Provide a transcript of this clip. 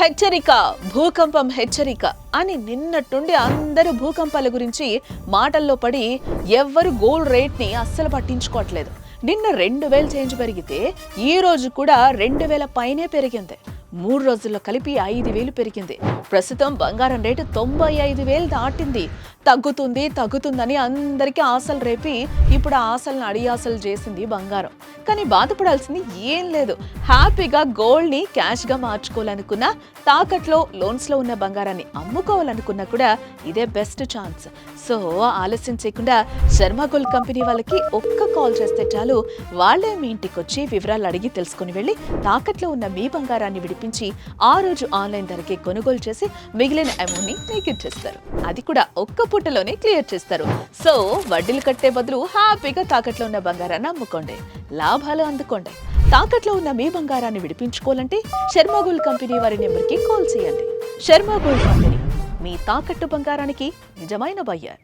హెచ్చరిక, భూకంపం హెచ్చరిక అని నిన్నట్టుండి అందరూ భూకంపాల గురించి మాటల్లో పడి ఎవ్వరు గోల్డ్ రేట్ ని అస్సలు పట్టించుకోవట్లేదు. నిన్న 2000 చేంజ్ పెరిగితే ఈ రోజు కూడా 2000 పైనే పెరిగింది. 3 రోజుల్లో కలిపి 5000 పెరిగింది. ప్రస్తుతం బంగారం రేటు 95,000 దాటింది. తగ్గుతుందని అందరికీ ఆశలు రేపి ఇప్పుడు ఆ ఆశలను అడియాసలు చేసింది బంగారం. కానీ బాధపడాల్సింది ఏం లేదు. హ్యాపీగా గోల్డ్ ని క్యాష్ గా మార్చుకోవాలనుకున్నా, తాకట్లో లోన్స్ లో ఉన్న బంగారాన్ని అమ్ముకోవాలనుకున్నా కూడా ఇదే బెస్ట్ ఛాన్స్. సో ఆలస్యం చేయకుండా శర్మ గోల్డ్ కంపెనీ వాళ్ళకి ఒక్క కాల్ చేస్తే చాలు, వాళ్ళే మీ ఇంటికి వచ్చి వివరాలు అడిగి తెలుసుకుని వెళ్ళి తాకట్లో ఉన్న మీ బంగారాన్ని విడిపించి ఆ రోజు ఆన్లైన్ ధరకే కొనుగోలు చేసి మిగిలిన అమౌంట్ ని మీకు ఇచ్చేస్తారు. అది కూడా ఒక్క పూటలోనే క్లియర్ చేస్తారు. సో వడ్డీలు కట్టే బదులు హ్యాపీగా తాకట్లో ఉన్న బంగారాన్ని అమ్ముకోండి, లాభాలు అందుకోండి. తాకట్లో ఉన్న మీ బంగారాన్ని విడిపించుకోవాలంటే శర్మ గోల్డ్ కంపెనీ వారి నెంబర్కి కాల్ చేయండి. శర్మ గోల్డ్ కంపెనీ, మీ తాకట్టు బంగారానికి నిజమైన బయ్యర్.